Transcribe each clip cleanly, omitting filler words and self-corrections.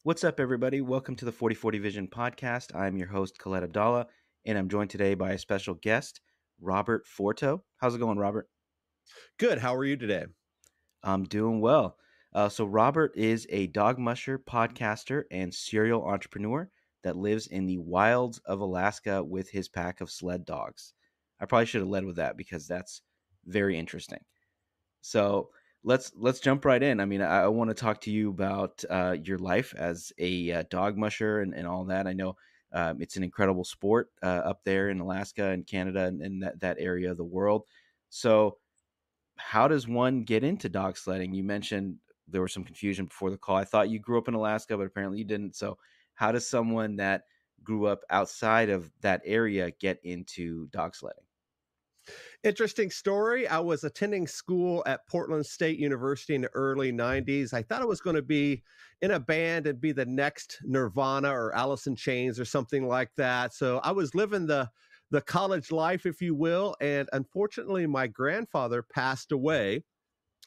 What's up, everybody? Welcome to the 4040 Vision podcast. I'm your host, Khaled Abdallah, and I'm joined today by a special guest, Robert Forto. How's it going, Robert? Good. How are you today? I'm doing well. So, Robert is a dog musher, podcaster, and serial entrepreneur that lives in the wilds of Alaska with his pack of sled dogs. I probably should have led with that because that's very interesting. So let's jump right in. I mean, I want to talk to you about your life as a dog musher and all that. I know it's an incredible sport up there in Alaska and Canada and that area of the world. So how does one get into dog sledding? You mentioned there was some confusion before the call. I thought you grew up in Alaska, but apparently you didn't. So how does someone that grew up outside of that area get into dog sledding? Interesting story. I was attending school at Portland State University in the early 90s. I thought I was going to be in a band and be the next Nirvana or Alice in Chains or something like that. So I was living the college life, if you will. And unfortunately, my grandfather passed away.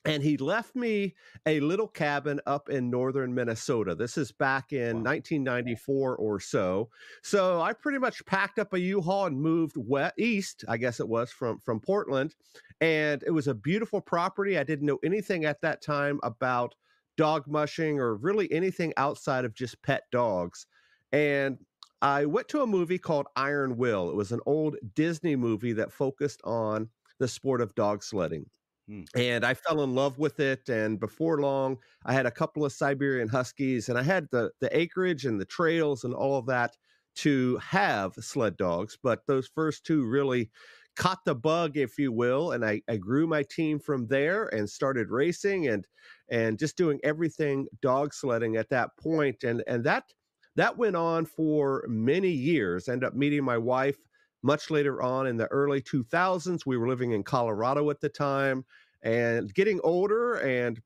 And he left me a little cabin up in northern Minnesota. This is back in Wow. 1994 or so. So I pretty much packed up a U-Haul and moved east, I guess it was, from Portland. And it was a beautiful property. I didn't know anything at that time about dog mushing or really anything outside of just pet dogs. And I went to a movie called Iron Will. It was an old Disney movie that focused on the sport of dog sledding. Hmm. And I fell in love with it. And before long, I had a couple of Siberian Huskies, and I had the acreage and the trails and all of that to have sled dogs. But those first two really caught the bug, if you will. And I grew my team from there and started racing and just doing everything dog sledding at that point. And that went on for many years. Ended up meeting my wife much later on in the early 2000s. We were living in Colorado at the time and getting older and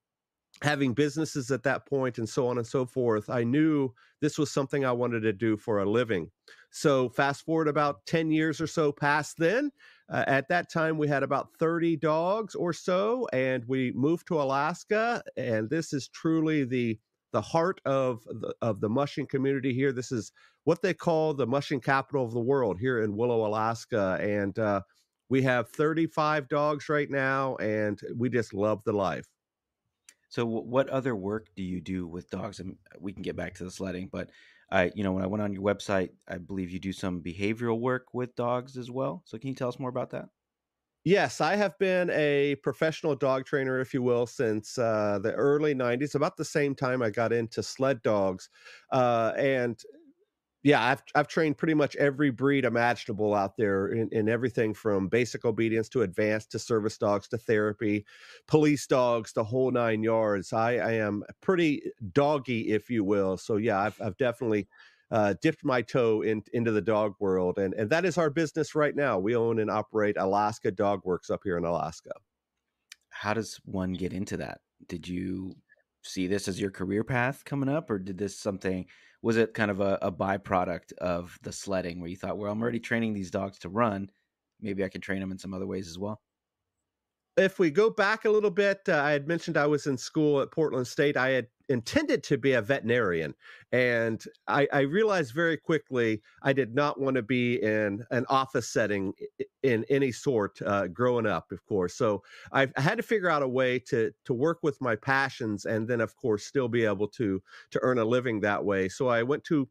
having businesses at that point and so on and so forth. I knew this was something I wanted to do for a living. So fast forward about 10 years or so past then. At that time, we had about 30 dogs or so, and we moved to Alaska. And this is truly the heart of the mushing community here. This is what they call the mushing capital of the world here in Willow, Alaska. And we have 35 dogs right now, and we just love the life. So, what other work do you do with dogs? And we can get back to the sledding, but when I went on your website, I believe you do some behavioral work with dogs as well. So, can you tell us more about that? Yes, I have been a professional dog trainer, if you will, since the early 90s, about the same time I got into sled dogs. And yeah, I've trained pretty much every breed imaginable out there in everything from basic obedience to advanced to service dogs to therapy, police dogs, the whole nine yards. I am pretty doggy, if you will. So yeah, I've definitely dipped my toe into the dog world, and that is our business right now. We own and operate Alaska Dog Works up here in Alaska. How does one get into that? Did you see this as your career path coming up, or was it kind of a byproduct of the sledding where you thought, well, I'm already training these dogs to run. Maybe I can train them in some other ways as well? If we go back a little bit, I had mentioned I was in school at Portland State. I had intended to be a veterinarian, and I realized very quickly I did not want to be in an office setting in any sort growing up, of course. So I had to figure out a way to work with my passions, and then, of course, still be able to earn a living that way. So I went to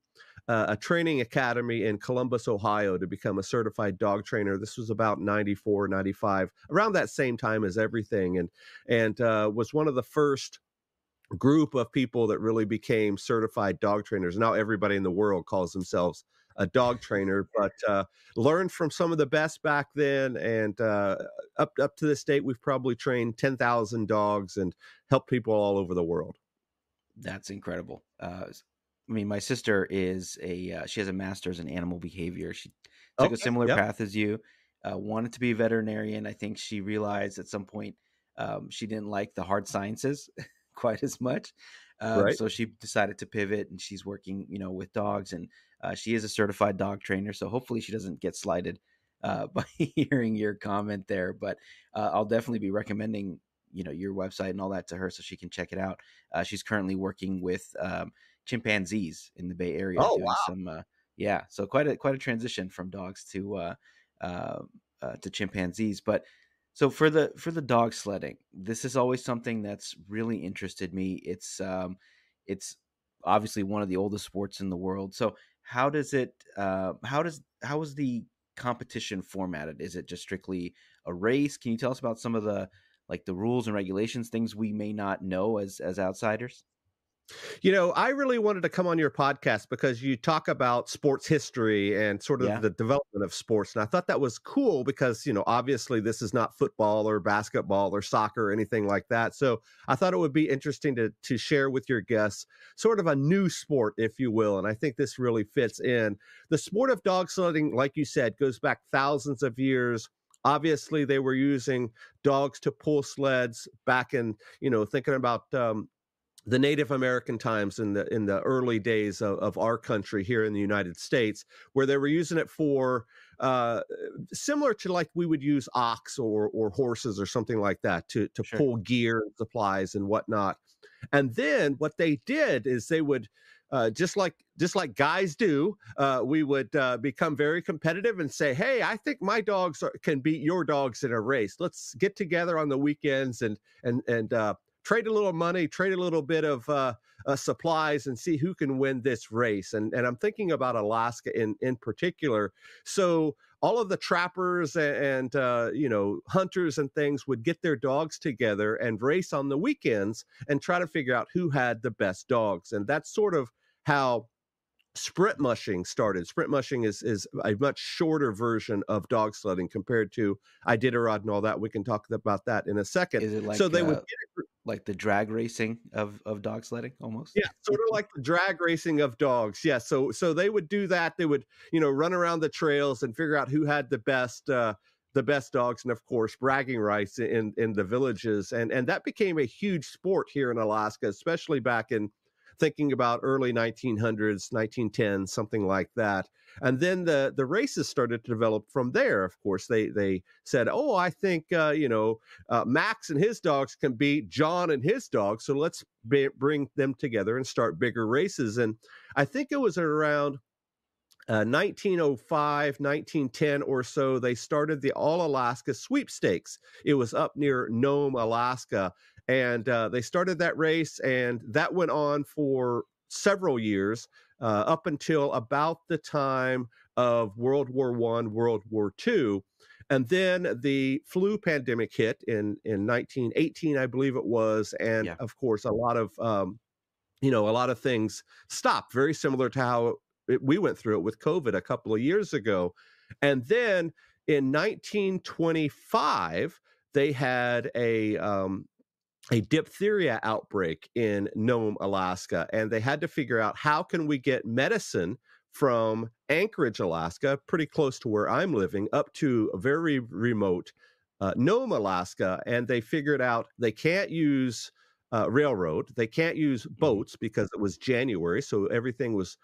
a training academy in Columbus, Ohio to become a certified dog trainer. This was about 94, 95, around that same time as everything. And was one of the first group of people that really became certified dog trainers. Now everybody in the world calls themselves a dog trainer, but learned from some of the best back then. And up to this date, we've probably trained 10,000 dogs and helped people all over the world. That's incredible. I mean, my sister she has a master's in animal behavior. She took a Okay. similar Yep. path as you, wanted to be a veterinarian. I think she realized at some point she didn't like the hard sciences quite as much. Right. So she decided to pivot and she's working, with dogs and she is a certified dog trainer. So hopefully she doesn't get slighted by hearing your comment there, but I'll definitely be recommending, your website and all that to her so she can check it out. She's currently working with, chimpanzees in the Bay Area Oh, doing wow. some yeah, so quite a transition from dogs uh, to chimpanzees. But so for the dog sledding, this is always something that's really interested me. It's obviously one of the oldest sports in the world. So how is the competition formatted? Is it just strictly a race? Can you tell us about some of the like the rules and regulations, things we may not know as outsiders? I really wanted to come on your podcast because you talk about sports history and sort of Yeah, the development of sports. And I thought that was cool because, obviously this is not football or basketball or soccer or anything like that. So I thought it would be interesting to share with your guests sort of a new sport, if you will. And I think this really fits in. The sport of dog sledding, like you said, goes back thousands of years. Obviously, they were using dogs to pull sleds back in, thinking about the Native American times in the early days of our country here in the United States, where they were using it for uh, similar to like we would use ox or horses or something like that to sure. pull gear and supplies and whatnot. And then what they did is they would just like guys do, we would become very competitive and say, "Hey, I think my dogs can beat your dogs in a race. Let's get together on the weekends and trade a little money, trade a little bit of supplies, and see who can win this race." And I'm thinking about Alaska in particular. So all of the trappers and hunters and things would get their dogs together and race on the weekends and try to figure out who had the best dogs. And that's sort of how sprint mushing started. Sprint mushing is a much shorter version of dog sledding compared to Iditarod and all that. We can talk about that in a second. Is it So they would get like the drag racing of dog sledding almost? yeah, sort of like the drag racing of dogs. Yeah, so they would do that. They would, run around the trails and figure out who had the best dogs, and of course, bragging rights in the villages, and that became a huge sport here in Alaska, especially back in thinking about early 1900s, 1910, something like that. And then the races started to develop from there. Of course, they said, "Oh, I think Max and his dogs can beat John and his dogs, so let's bring them together and start bigger races." And I think it was around 1905, 1910 or so, they started the All Alaska Sweepstakes. It was up near Nome, Alaska. And they started that race, and that went on for several years up until about the time of World War I, World War II. And then the flu pandemic hit in 1918, I believe it was. And Yeah. of course, a lot of things stopped, very similar to how we went through it with COVID a couple of years ago. And then in 1925, they had a diphtheria outbreak in Nome, Alaska, and they had to figure out how can we get medicine from Anchorage, Alaska, pretty close to where I'm living, up to a very remote Nome, Alaska. And they figured out they can't use railroad, they can't use Mhm. boats because it was January, so everything was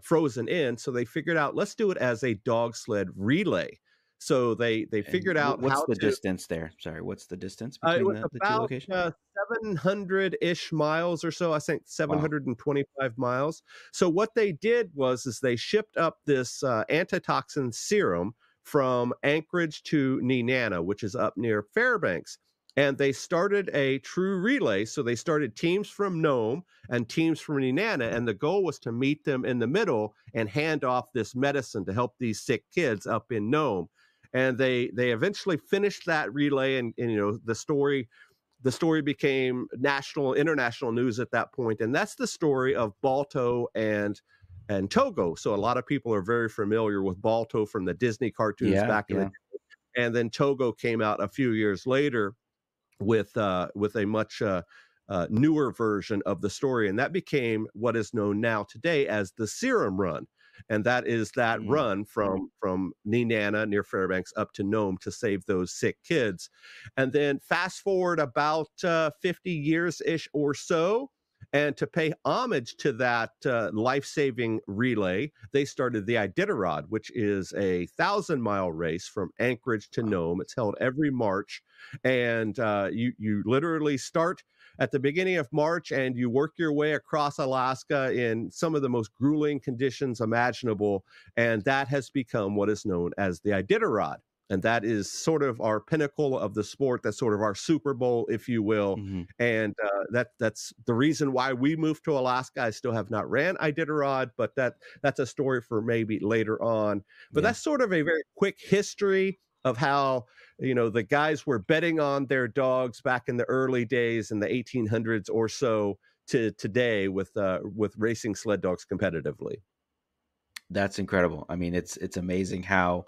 frozen in. So they figured out let's do it as a dog sled relay. So they And figured out what's how the to distance there? Sorry, what's the distance it between was the two about locations? 700-ish miles or so, I think Wow. 725 miles. So what they did is they shipped up this antitoxin serum from Anchorage to Nenana, which is up near Fairbanks. And they started a true relay. So they started teams from Nome and teams from Nenana. And the goal was to meet them in the middle and hand off this medicine to help these sick kids up in Nome. And they eventually finished that relay, and the story became national, international news at that point, and that's the story of Balto and Togo. So a lot of people are very familiar with Balto from the Disney cartoons Yeah, back in the yeah. day, and then Togo came out a few years later with a much newer version of the story, and that became what is known now today as the Serum Run, and that is that Mm. run from Nenana near Fairbanks up to Nome to save those sick kids. And then fast forward about 50 years ish or so. And to pay homage to that life-saving relay, they started the Iditarod, which is a 1,000-mile race from Anchorage to Wow. Nome. It's held every March, and you literally start at the beginning of March, and you work your way across Alaska in some of the most grueling conditions imaginable. And that has become what is known as the Iditarod. And that is sort of our pinnacle of the sport. That's sort of our Super Bowl, if you will. Hmm. And that's the reason why we moved to Alaska. I still have not ran Iditarod, but that's a story for maybe later on. But Yeah. that's sort of a very quick history of how the guys were betting on their dogs back in the early days in the 1800s or so to today with racing sled dogs competitively. That's incredible. I mean, it's amazing how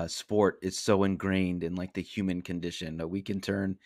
sport is so ingrained in like the human condition that we can turn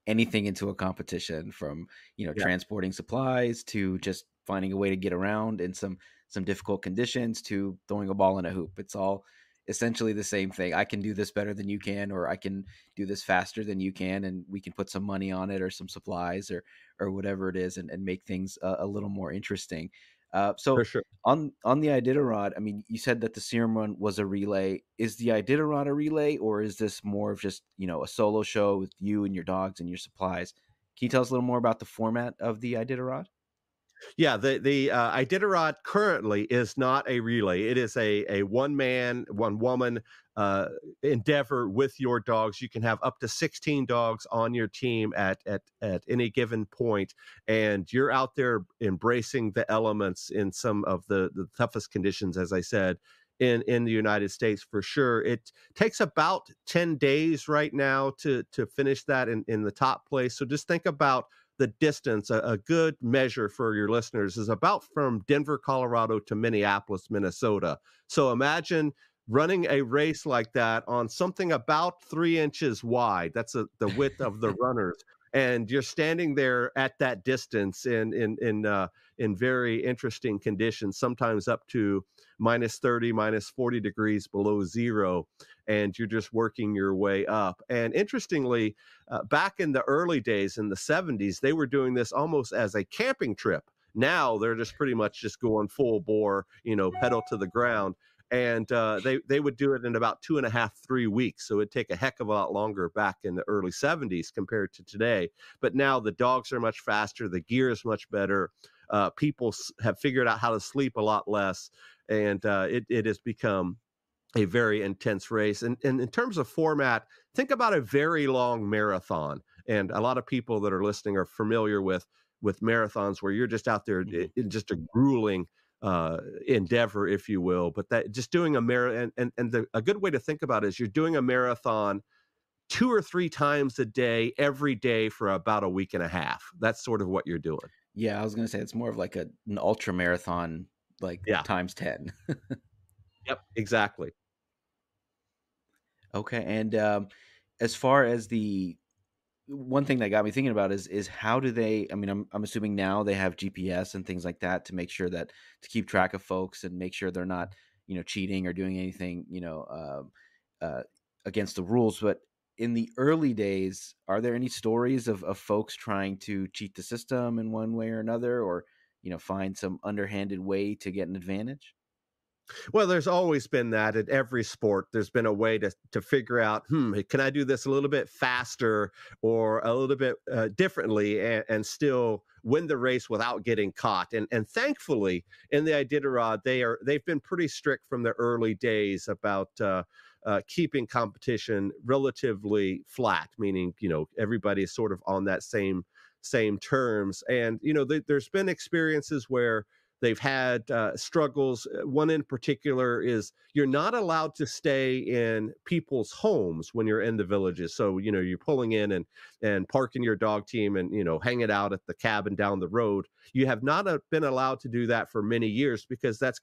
anything into a competition, from Yeah, transporting supplies to just finding a way to get around in some difficult conditions to throwing a ball in a hoop. It's all essentially the same thing. I can do this better than you can, or I can do this faster than you can, and we can put some money on it or some supplies or whatever it is, and make things a little more interesting. for So sure. on the Iditarod, I mean, you said that the Serum Run was a relay. Is the Iditarod a relay, or is this more of just a solo show with you and your dogs and your supplies? Can you tell us a little more about the format of the Iditarod? Yeah, the Iditarod currently is not a relay. It is a one man, one woman uh, endeavor with your dogs. You can have up to 16 dogs on your team at any given point, and you're out there embracing the elements in some of the toughest conditions, as I said. In the United States, for sure, it takes about 10 days right now to finish that in the top place. So just think about the distance. A good measure for your listeners is about from Denver, Colorado to Minneapolis, Minnesota. So imagine running a race like that on something about 3 inches wide. That's the width of the runners. And you're standing there at that distance in very interesting conditions, sometimes up to minus 30, minus 40 degrees below zero, and you're just working your way up. And interestingly, back in the early days in the 70s, they were doing this almost as a camping trip. Now they're just pretty much just going full bore, pedal to the ground. And they would do it in about 2.5, 3 weeks. So it'd take a heck of a lot longer back in the early 70s compared to today. But now the dogs are much faster. The gear is much better. People have figured out how to sleep a lot less. And it has become a very intense race. And in terms of format, think about a very long marathon. And a lot of people that are listening are familiar with marathons where you're just out there Hmm. in just a grueling endeavor, if you will. But that just doing a marathon, a good way to think about it is you're doing a marathon 2 or 3 times a day, every day for about a week and a half. That's sort of what you're doing. Yeah, I was gonna say it's more of like an ultra marathon, like Yeah. times 10. Yep. Exactly. Okay, and as far as the one thing that got me thinking about is how do they? I mean, I'm assuming now they have GPS and things like that to make sure that to keep track of folks and make sure they're not cheating or doing anything against the rules. But in the early days, are there any stories of folks trying to cheat the system in one way or another, or find some underhanded way to get an advantage? Well, there's always been that in every sport. There's been a way to figure out, can I do this a little bit faster or a little bit differently, and still win the race without getting caught. And thankfully, in the Iditarod, they've been pretty strict from the early days about keeping competition relatively flat, meaning everybody is sort of on that same terms. And there's been experiences where they've had struggles. One in particular is you're not allowed to stay in people's homes when you're in the villages. So, you're pulling in and parking your dog team and, hanging out at the cabin down the road. You have not been allowed to do that for many years because that's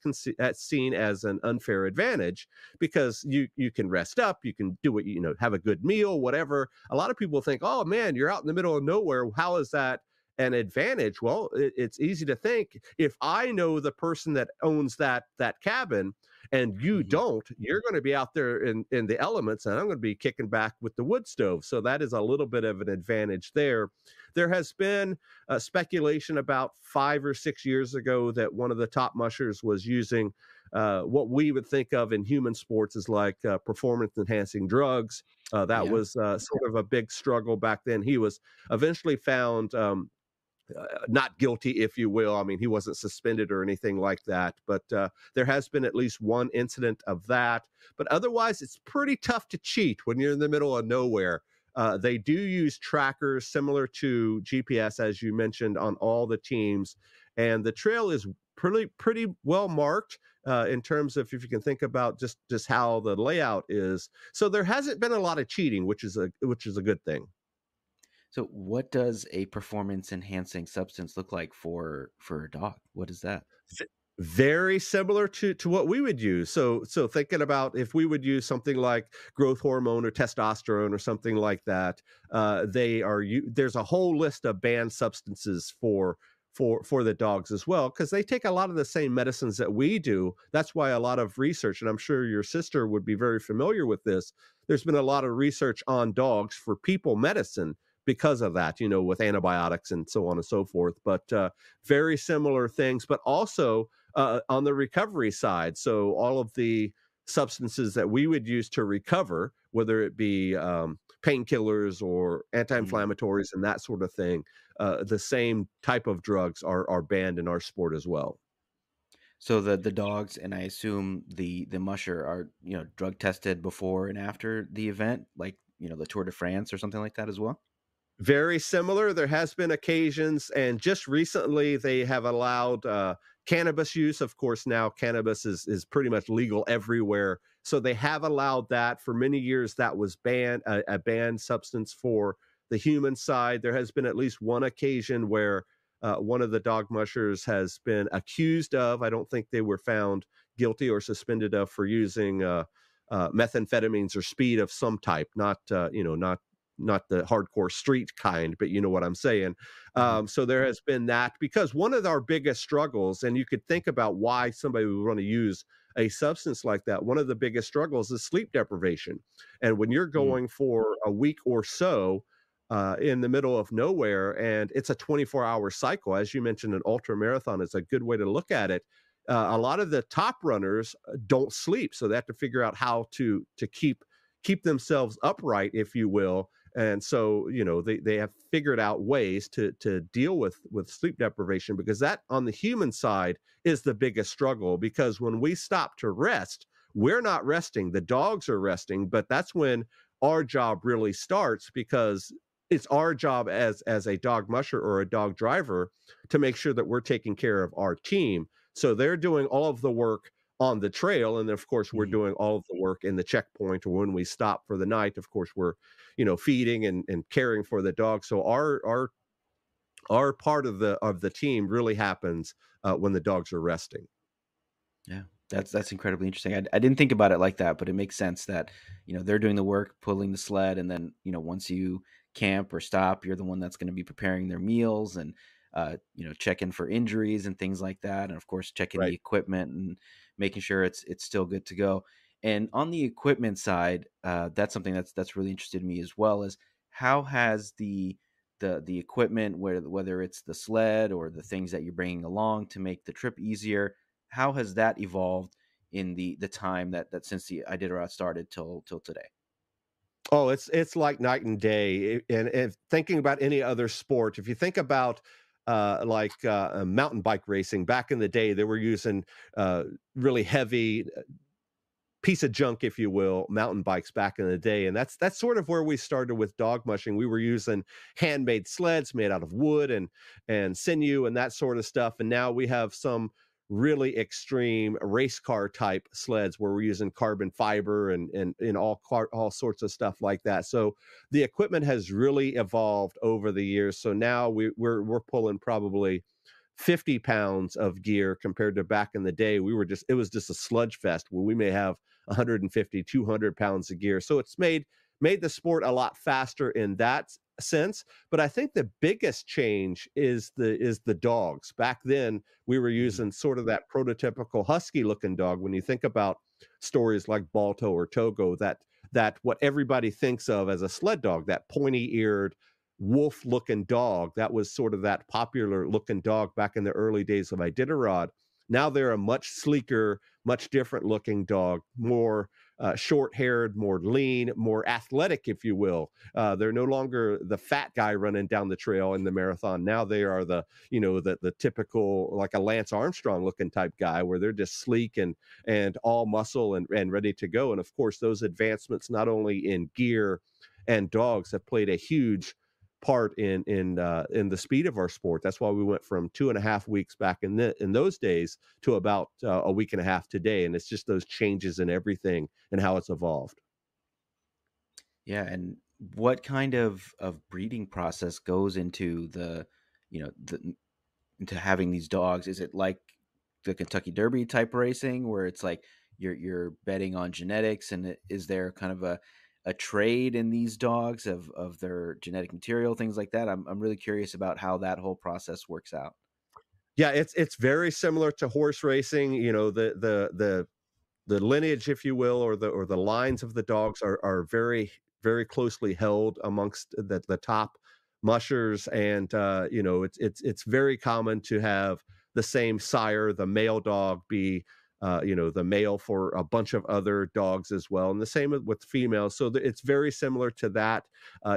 seen as an unfair advantage, because you can rest up, you can do what, have a good meal, whatever. A lot of people think, oh man, you're out in the middle of nowhere. How is that an advantage? Well, it's easy to think, if I know the person that owns that cabin and you Hmm. don't, you're going to be out there in the elements, and I'm going to be kicking back with the wood stove. So that is a little bit of an advantage there. There has been speculation about 5 or 6 years ago that one of the top mushers was using what we would think of in human sports as like performance enhancing drugs. That Yeah. was sort of a big struggle back then. He was eventually found not guilty, if you will. I mean, he wasn't suspended or anything like that, but there has been at least one incident of that. But otherwise, it's pretty tough to cheat when you're in the middle of nowhere. They do use trackers similar to GPS, as you mentioned, on all the teams, and the trail is pretty well marked in terms of, if you can think about just how the layout is. So there hasn't been a lot of cheating, which is a good thing. So, what does a performance enhancing substance look like for a dog? What is that? Very similar to what we would use. So thinking about if we would use something like growth hormone or testosterone or something like that, there's a whole list of banned substances for the dogs as well, because they take a lot of the same medicines that we do. That's why a lot of research, and I'm sure your sister would be very familiar with this, there's been a lot of research on dogs for people medicine because of that, with antibiotics and so on and so forth. But very similar things, but also on the recovery side. So all of the substances that we would use to recover, whether it be painkillers or Mm. anti-inflammatories and that sort of thing, the same type of drugs are banned in our sport as well. So the dogs, and I assume the musher are drug tested before and after the event, like the Tour de France or something like that as well. Very similar. There has been occasions, and just recently they have allowed cannabis use. Of course, now cannabis is pretty much legal everywhere. So they have allowed that. For many years, that was banned, a banned substance for the human side. There has been at least one occasion where one of the dog mushers has been accused of, I don't think they were found guilty or suspended of, for using methamphetamines or speed of some type, not the hardcore street kind, but you know what I'm saying. Hmm. So there has been that, because one of our biggest struggles, and you could think about why somebody would want to use a substance like that. One of the biggest struggles is sleep deprivation. And when you're Mm. going for a week or so in the middle of nowhere, and it's a 24-hour cycle, as you mentioned, an ultra marathon is a good way to look at it. A lot of the top runners don't sleep, so they have to figure out how to keep themselves upright, if you will. And so they have figured out ways to deal with sleep deprivation, because that, on the human side, is the biggest struggle. Because when we stop to rest, we're not resting, the dogs are resting, but that's when our job really starts, because it's our job as a dog musher or a dog driver to make sure that we're taking care of our team. So they're doing all of the work on the trail, and then of course we're Mm. doing all of the work in the checkpoint, or when we stop for the night. Of course, we're feeding and caring for the dog. So our part of the team really happens when the dogs are resting. Yeah, that's incredibly interesting. I didn't think about it like that, but it makes sense that they're doing the work, pulling the sled, and then once you camp or stop, you're the one that's going to be preparing their meals and checking for injuries and things like that, and of course checking the Right. equipment and making sure it's still good to go. And on the equipment side, that's something that's really interested me as well. As how has the equipment, whether it's the sled or the things that you're bringing along to make the trip easier, how has that evolved in the time that since the Iditarod started till today? Oh, it's like night and day. And if thinking about any other sport, if you think about mountain bike racing back in the day, they were using uh, really heavy piece of junk, if you will, mountain bikes back in the day. And that's sort of where we started with dog mushing. We were using handmade sleds made out of wood and sinew and that sort of stuff. And now we have some really extreme race car type sleds where we're using carbon fiber and all sorts of stuff like that. So the equipment has really evolved over the years. So now we're pulling probably 50 pounds of gear, compared to back in the day it was just a sludge fest where we may have 150, 200 pounds of gear. So it's made the sport a lot faster in that sense. But I think the biggest change is the dogs. Back then we were Mhm. using sort of that prototypical husky looking dog. When you think about stories like Balto or Togo, that what everybody thinks of as a sled dog, that pointy eared wolf looking dog, that was sort of that popular looking dog back in the early days of Iditarod. Now they're a much sleeker, much different looking dog, more short-haired, more lean, more athletic, if you will. They're no longer the fat guy running down the trail in the marathon. Now they are the typical, like a Lance Armstrong looking type guy, where they're just sleek and all muscle and ready to go. And of course, those advancements, not only in gear and dogs, have played a huge part in the speed of our sport. That's why we went from 2.5 weeks back in those days to about a week and a half today. And it's just those changes in everything and how it's evolved. Yeah, and what kind of breeding process goes into into having these dogs? Is it like the Kentucky Derby type racing where it's like you're betting on genetics, and is there kind of a trade in these dogs of their genetic material, things like that? I'm really curious about how that whole process works out. Yeah, it's very similar to horse racing. The lineage, if you will, or the lines of the dogs are very, very closely held amongst the top mushers. And it's very common to have the same sire, the male dog, be the male for a bunch of other dogs as well, and the same with females. So it's very similar to that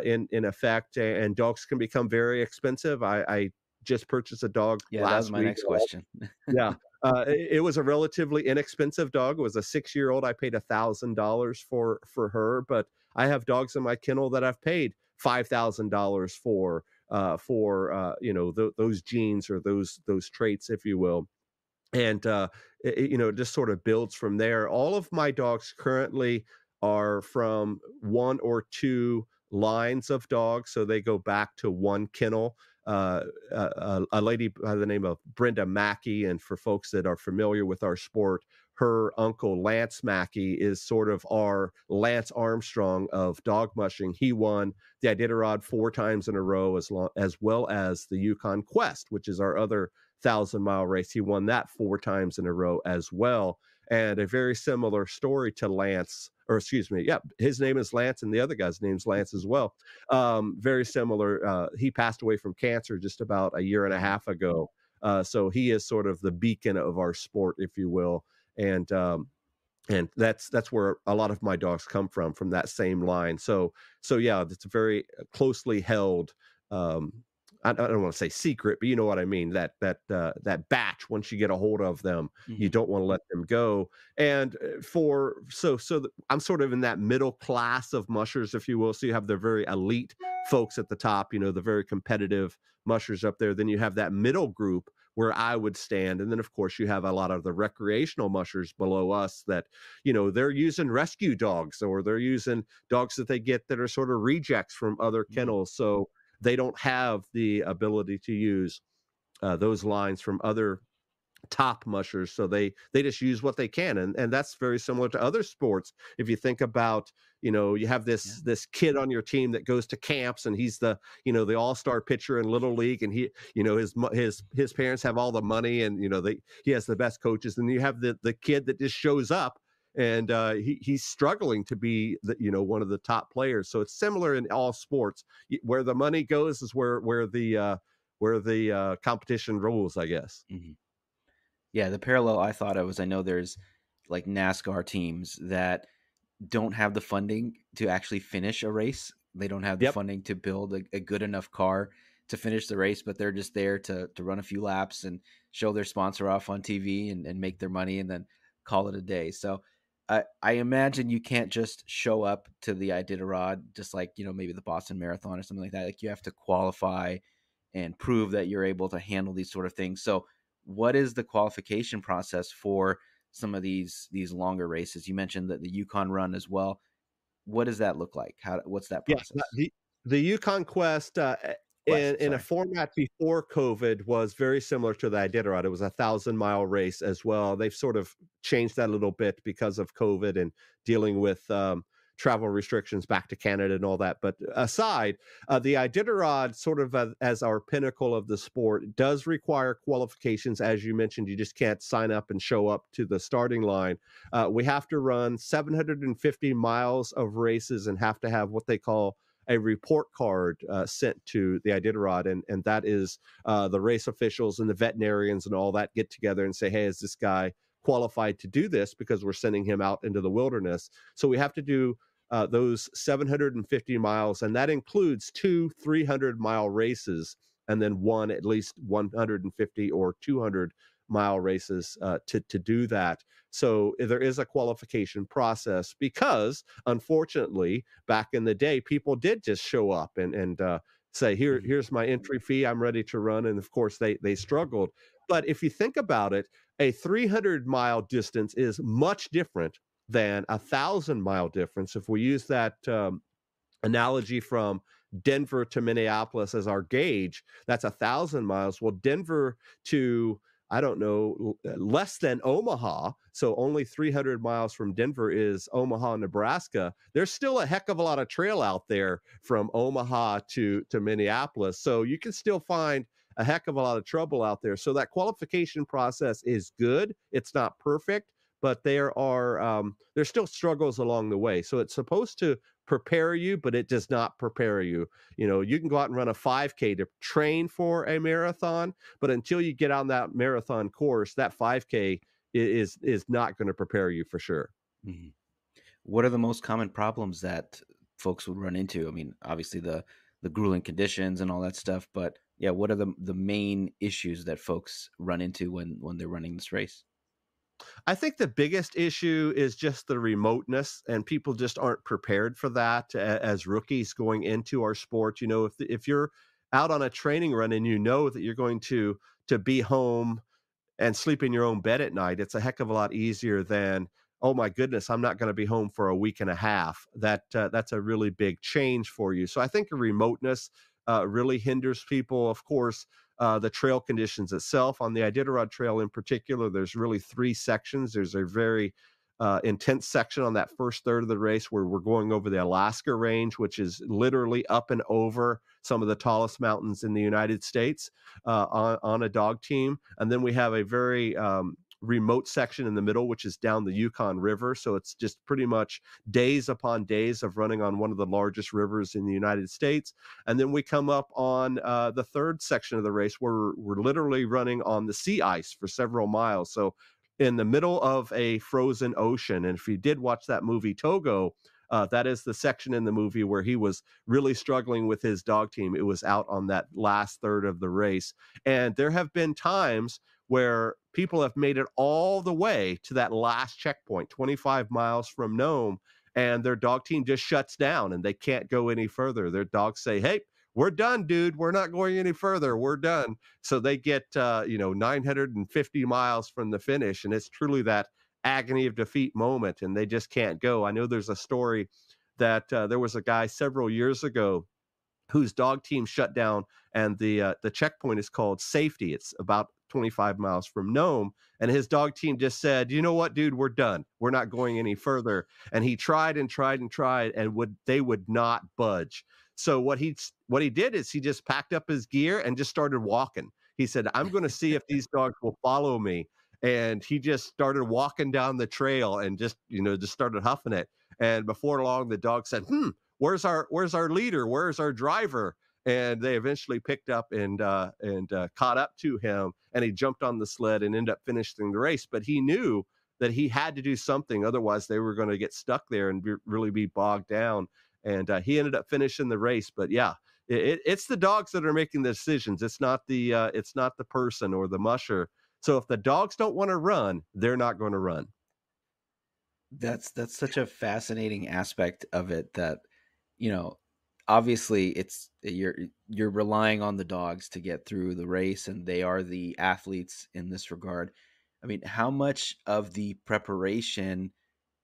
in effect. And dogs can become very expensive. I just purchased a dog Yeah, that was last my week. next question. Yeah. It was a relatively inexpensive dog. It was a 6-year-old. I paid $1,000 for her, but I have dogs in my kennel that I've paid $5,000 for those genes or those traits, if you will. And it just sort of builds from there. All of my dogs currently are from one or two lines of dogs, so they go back to one kennel. A lady by the name of Brenda Mackey, and for folks that are familiar with our sport, her uncle Lance Mackey is sort of our Lance Armstrong of dog mushing. He won the Iditarod 4 times in a row, as well as the Yukon Quest, which is our other 1,000-mile race. He won that 4 times in a row as well. And a very similar story to Lance, or excuse me, yeah, his name is Lance, and the other guy's name's Lance as well. Very similar. He passed away from cancer just about a year and a half ago. So he is sort of the beacon of our sport, if you will. And that's where a lot of my dogs come from that same line. So yeah, it's a very closely held. I don't want to say secret, but you know what I mean. That batch, once you get a hold of them, you Mhm. don't want to let them go. And I'm sort of in that middle class of mushers, if you will. So you have the very elite folks at the top, the very competitive mushers up there. Then you have that middle group where I would stand. And then, of course, you have a lot of the recreational mushers below us that, they're using rescue dogs, or they're using dogs that they get that are sort of rejects from other Mhm. kennels. So they don't have the ability to use those lines from other top mushers, so they just use what they can. And that's very similar to other sports. If you think about, you have Yeah. this kid on your team that goes to camps, and he's the all-star pitcher in little league, and his parents have all the money, and he has the best coaches. And you have the kid that just shows up, and he's struggling to be one of the top players. So it's similar in all sports. Where the money goes is where the competition rules, I guess. Mhm. Yeah, the parallel I thought of was I know there's like NASCAR teams that don't have the funding to actually finish a race. They don't have the Yep. funding to build a good enough car to finish the race, but they're just there to run a few laps and show their sponsor off on TV and make their money and then call it a day. So I imagine you can't just show up to the Iditarod just like, maybe the Boston Marathon or something like that. Like you have to qualify and prove that you're able to handle these sort of things. So what is the qualification process for some of these longer races? You mentioned that the Yukon run as well. What does that look like? What's that Yeah, process? the Yukon Quest, Quest, in a sorry. format before COVID, was very similar to the Iditarod. It was a 1,000-mile race as well. They've sort of changed that a little bit because of COVID and dealing with travel restrictions back to Canada and all that. But aside, the Iditarod, sort of as our pinnacle of the sport, does require qualifications. As you mentioned, you just can't sign up and show up to the starting line. We have to run 750 miles of races and have to have what they call a report card sent to the Iditarod, and that is the race officials and the veterinarians and all that get together and say, hey, is this guy qualified to do this because we're sending him out into the wilderness. So we have to do those 750 miles, and that includes two 300-mile races, and then one at least 150 or 200-mile races to do that. So there is a qualification process because, unfortunately, back in the day, people did just show up and say, Mhm. here's my entry fee, I'm ready to run, and of course they struggled. But if you think about it, a 300-mile distance is much different than 1,000-mile difference. If we use that analogy from Denver to Minneapolis as our gauge, that's 1,000 miles. Well, Denver to, I don't know, less than Omaha, so only 300 miles from Denver is Omaha, Nebraska. There's still a heck of a lot of trail out there from Omaha to Minneapolis, so you can still find a heck of a lot of trouble out there. So that qualification process is good. It's not perfect, but there's still struggles along the way. So it's supposed to prepare you, but it does not prepare you. You know, you can go out and run a 5K to train for a marathon, but until you get on that marathon course, that 5K is not going to prepare you for sure. Mhm. What are the most common problems that folks would run into? I mean, obviously the grueling conditions and all that stuff, but yeah, what are the main issues that folks run into when they're running this race? I think the biggest issue is just the remoteness, and people just aren't prepared for that as rookies going into our sport. You know, if you're out on a training run and you know that you're going to be home and sleep in your own bed at night, it's a heck of a lot easier than, oh my goodness, I'm not going to be home for a week and a half. That's a really big change for you. So I think the remoteness really hinders people. Of course, the trail conditions itself on the Iditarod Trail in particular, there's really three sections. There's a very intense section on that first third of the race where we're going over the Alaska range, which is literally up and over some of the tallest mountains in the United States on a dog team. And then we have a very remote section in the middle, which is down the Yukon River. So it's just pretty much days upon days of running on one of the largest rivers in the United States. And then we come up on the third section of the race where we're literally running on the sea ice for several miles. So in the middle of a frozen ocean. And if you did watch that movie Togo, that is the section in the movie where he was really struggling with his dog team. It was out on that last third of the race. And there have been times where people have made it all the way to that last checkpoint, 25 miles from Nome, and their dog team just shuts down and they can't go any further. Their dogs say, hey, we're done, dude. We're not going any further. We're done. So they get, 950 miles from the finish. And it's truly that agony of defeat moment, and they just can't go. I know there's a story that there was a guy several years ago whose dog team shut down, and the checkpoint is called Safety. It's about 25 miles from Nome, and his dog team just said, "You know what, dude? We're done. We're not going any further." And he tried and tried and tried, and they would not budge. So what he did is he just packed up his gear and just started walking. He said, "I'm going to see if these dogs will follow me." And he just started walking down the trail and just started huffing it. And before long, the dog said, where's our leader? Where's our driver? And they eventually picked up and caught up to him, and he jumped on the sled and ended up finishing the race. But he knew that he had to do something, otherwise they were going to get stuck there and really be bogged down. And he ended up finishing the race. But yeah, it's the dogs that are making the decisions. It's not the person or the musher. So if the dogs don't want to run, they're not going to run. That's such a fascinating aspect of it that, you know, obviously you're relying on the dogs to get through the race and they are the athletes in this regard. I mean, how much of the preparation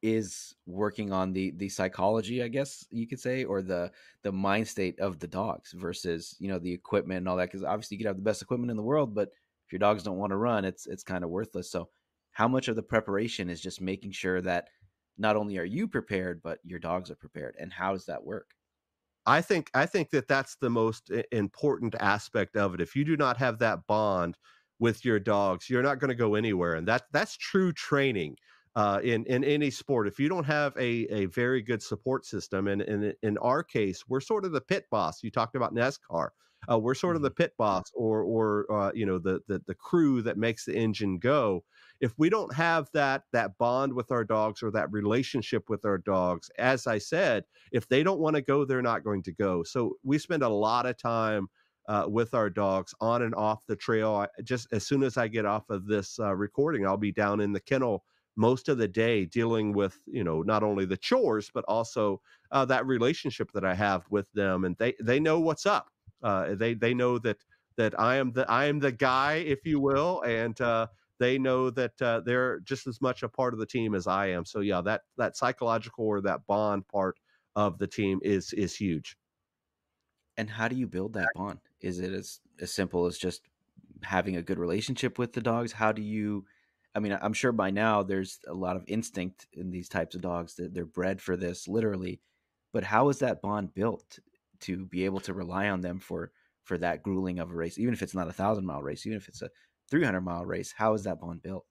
is working on the psychology, I guess you could say, or the mind state of the dogs versus, the equipment and all that? Because obviously you could have the best equipment in the world, but if your dogs don't want to run, it's kind of worthless. So how much of the preparation is just making sure that not only are you prepared, but your dogs are prepared, and how does that work? I think that that's the most important aspect of it. If you do not have that bond with your dogs, you're not going to go anywhere, and that's true training in any sport. If you don't have a very good support system, and in our case, we're sort of the pit boss. You talked about NASCAR. We're sort of the Mhm. pit boss, or the crew that makes the engine go. If we don't have that bond with our dogs, or that relationship with our dogs, as I said, if they don't want to go, they're not going to go. So we spend a lot of time with our dogs on and off the trail. Just as soon as I get off of this recording, I'll be down in the kennel most of the day dealing with, not only the chores, but also that relationship that I have with them, and they know what's up. They know that I am the guy, if you will, and they know that they're just as much a part of the team as I am. So yeah, that psychological, or that bond part of the team is huge. And how do you build that bond? Is it as simple as just having a good relationship with the dogs? How do you I mean, I'm sure by now there's a lot of instinct in these types of dogs that they're bred for this literally, but how is that bond built to be able to rely on them for that grueling of a race, even if it's not 1,000-mile race, even if it's a 300-mile race? How is that bond built?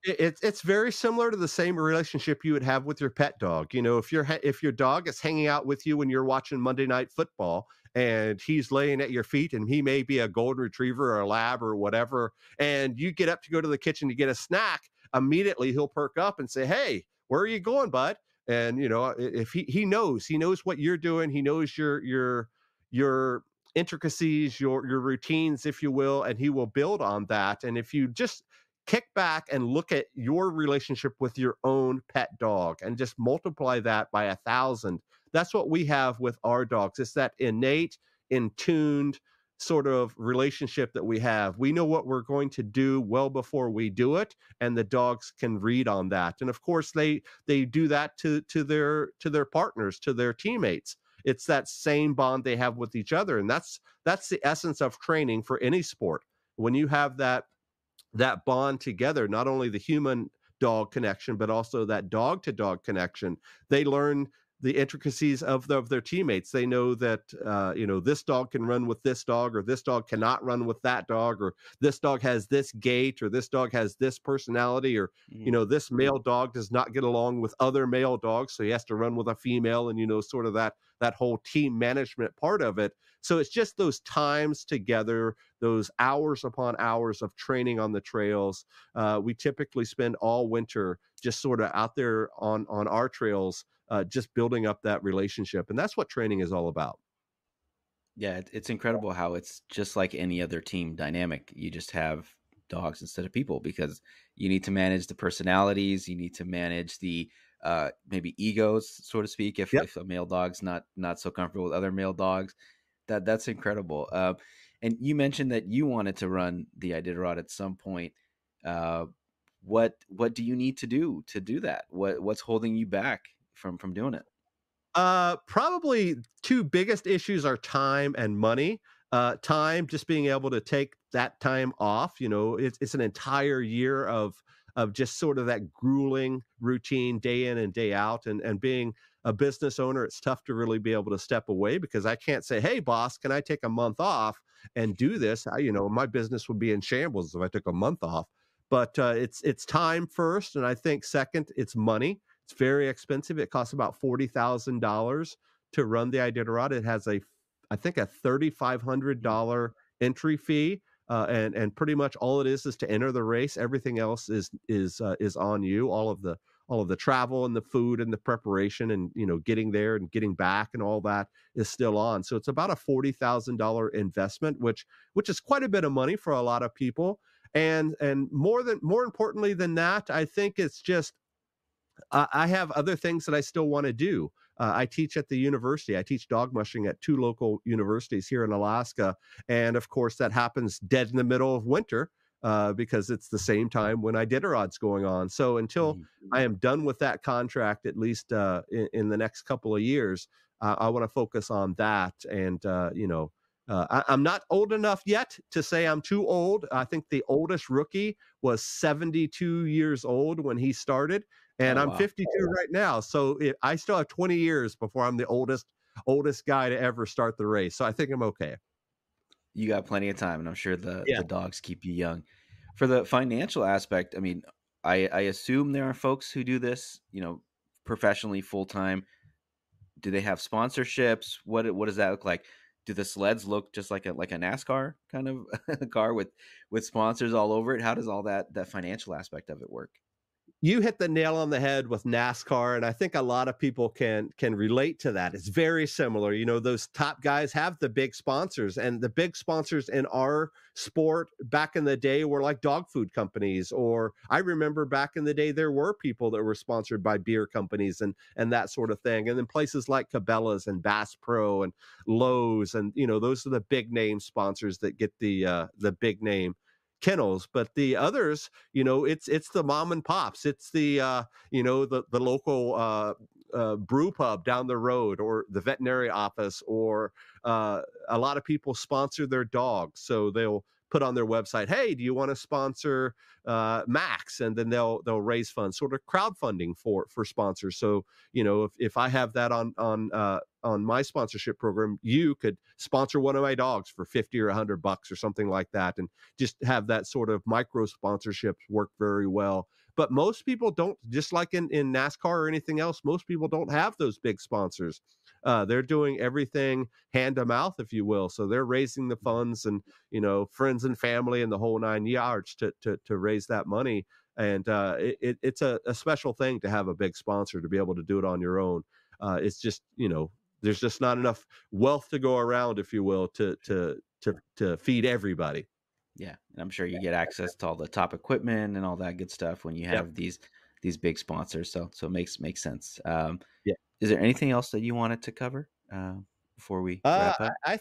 It's very similar to the same relationship you would have with your pet dog. If your dog is hanging out with you when you're watching Monday Night Football, and he's laying at your feet, and he may be a golden retriever or a lab or whatever, and you get up to go to the kitchen to get a snack, immediately he'll perk up and say, "Hey, where are you going, bud?" And if he knows what you're doing, he knows your intricacies, your routines, if you will, and he will build on that. And if you just kick back and look at your relationship with your own pet dog and just multiply that by 1,000. That's what we have with our dogs. It's that innate, in tuned sort of relationship that we have. We know what we're going to do well before we do it, and the dogs can read on that. And of course, they do that to their partners, to their teammates. It's that same bond they have with each other, and that's the essence of training for any sport. When you have that bond together, not only the human dog connection, but also that dog to dog connection. They learn the intricacies of their teammates. They know that this dog can run with this dog, or this dog cannot run with that dog, or this dog has this gait, or this dog has this personality, or Mhm. this male dog does not get along with other male dogs, so he has to run with a female, and sort of that whole team management part of it. So it's just those times together, those hours upon hours of training on the trails. We typically spend all winter just sort of out there on our trails, just building up that relationship, and that's what training is all about. Yeah, it's incredible how it's just like any other team dynamic. You just have dogs instead of people because you need to manage the personalities, you need to manage the maybe egos, so to speak. If Yep. if a male dog's not so comfortable with other male dogs, that's incredible. And you mentioned that you wanted to run the Iditarod at some point. Uh, what do you need to do that? What's holding you back from doing it? Probably two biggest issues are time and money. Time, just being able to take that time off. It's an entire year of just sort of that grueling routine, day in and day out. And being a business owner, it's tough to really be able to step away, because I can't say, "Hey, boss, can I take a month off and do this?" My business would be in shambles if I took a month off. But it's time first, and I think second, it's money. It's very expensive. It costs about $40,000 to run the Iditarod. It has I think, a Mm. $3,500 entry fee, and pretty much all it is to enter the race. Everything else is on you. All of the travel and the food and the preparation, and getting there and getting back and all that is still on. So it's about a $40,000 investment, which is quite a bit of money for a lot of people. And more importantly than that, I think it's just I have other things that I still want to do. I teach at the university. I teach dog mushing at two local universities here in Alaska. And of course, that happens dead in the middle of winter, because it's the same time when Iditarod's going on. So until Mhm. I am done with that contract, at least in the next couple of years, I want to focus on that. And, I'm not old enough yet to say I'm too old. I think the oldest rookie was 72 years old when he started, and Oh I'm wow. 52 right now. So I still have 20 years before I'm the oldest guy to ever start the race. So I think I'm okay. You got plenty of time, and I'm sure Yeah. the dogs keep you young. For the financial aspect, I mean, I assume there are folks who do this, professionally, full time. Do they have sponsorships? What does that look like? do the sleds look just like a NASCAR kind of car with sponsors all over it? How does all that financial aspect of it work? You hit the nail on the head with NASCAR, and I think a lot of people can relate to that. It's very similar. You know, those top guys have the big sponsors, and the big sponsors in our sport back in the day were like dog food companies, or I remember back in the day there were people that were sponsored by beer companies and that sort of thing. And then places like Cabela's and Bass Pro and Lowe's, and you know, those are the big name sponsors that get the big name kennels. But the others, you know, it's the mom and pops, it's the you know, the local brew pub down the road, or the veterinary office, or a lot of people sponsor their dogs, so they'll put on their website, hey, do you want to sponsor Max? And then they'll raise funds, sort of crowdfunding for sponsors. So you know, if I have that on my sponsorship program, you could sponsor one of my dogs for 50 or $100 or something like that, and just have that sort of micro sponsorships work very well. But most people don't, just like in NASCAR or anything else, most people don't have those big sponsors. They're doing everything hand to mouth, if you will. So they're raising the funds, and you know, friends and family and the whole 9 yards to raise that money. And it's a special thing to have a big sponsor, to be able to do it on your own. It's just, you know, there's just not enough wealth to go around, if you will, to feed everybody. Yeah, and I'm sure you get access to all the top equipment and all that good stuff when you Yep. have these big sponsors. So it makes sense. Yeah. Is there anything else that you wanted to cover before we Uh, wrap up?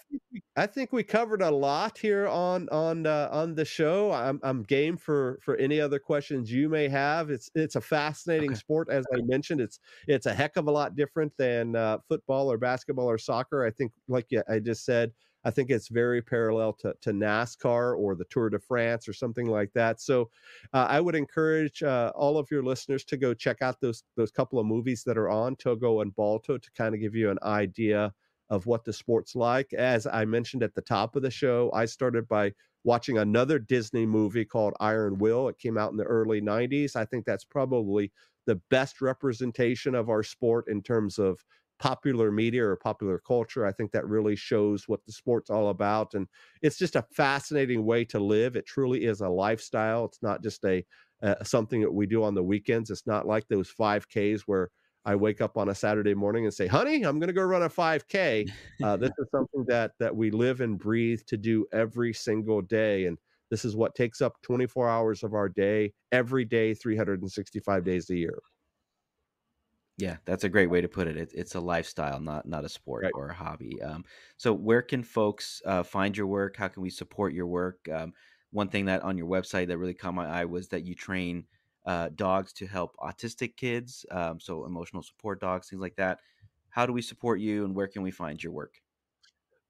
I think we covered a lot here on the show. I'm game for any other questions you may have. It's a fascinating Okay. sport, as I mentioned. It's a heck of a lot different than football or basketball or soccer. I think, like I just said, I think it's very parallel to NASCAR or the Tour de France or something like that. So I would encourage all of your listeners to go check out those couple of movies that are on Togo and Balto, to kind of give you an idea of what the sport's like. As I mentioned at the top of the show, I started by watching another Disney movie called Iron Will. It came out in the early 90s. I think that's probably the best representation of our sport in terms of popular media or popular culture. I think that really shows what the sport's all about. And it's just a fascinating way to live. It truly is a lifestyle. It's not just a something that we do on the weekends. It's not like those 5Ks where I wake up on a Saturday morning and say, honey, I'm going to go run a 5K. This is something that we live and breathe to do every single day. And this is what takes up 24 hours of our day, every day, 365 days a year. Yeah, that's a great way to put it. It's a lifestyle, not a sport Right. or a hobby. So where can folks find your work? How can we support your work? One thing that on your website that really caught my eye was that you train dogs to help autistic kids, so emotional support dogs, things like that. How do we support you, and where can we find your work?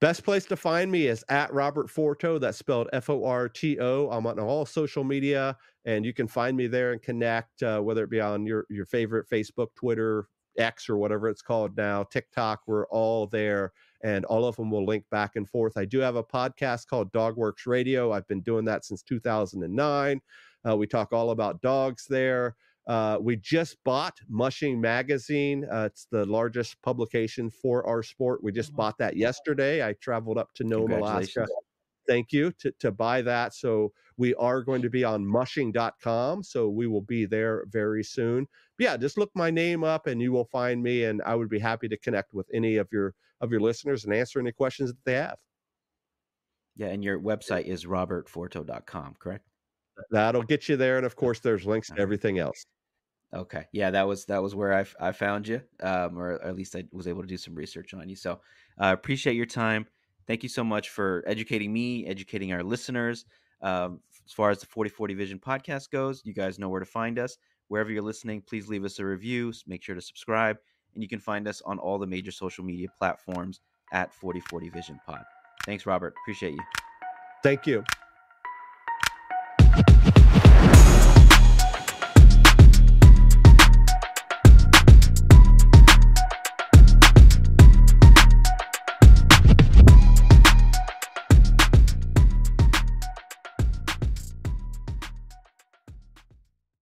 Best place to find me is at Robert Forto. That's spelled Forto. I'm on all social media, and you can find me there and connect, whether it be on your favorite Facebook, Twitter, X, or whatever it's called now, TikTok. We're all there, and all of them will link back and forth. I do have a podcast called Dogworks Radio. I've been doing that since 2009. We talk all about dogs there. We just bought Mushing Magazine. It's the largest publication for our sport. We just bought that yesterday. I traveled up to Nome, Alaska. Congratulations. Thank you to buy that. So we are going to be on mushing.com. So we will be there very soon. But yeah, just look my name up and you will find me. And I would be happy to connect with any of your listeners and answer any questions that they have. Yeah, and your website is robertforto.com, correct? That'll get you there. And of course, there's links All to right. everything else. Okay. Yeah, that was where I found you, or at least I was able to do some research on you. So I appreciate your time. Thank you so much for educating me, educating our listeners. As far as the 4040 Vision podcast goes, you guys know where to find us. Wherever you're listening, please leave us a review. Make sure to subscribe, and you can find us on all the major social media platforms at 4040 Vision Pod. Thanks, Robert. Appreciate you. Thank you.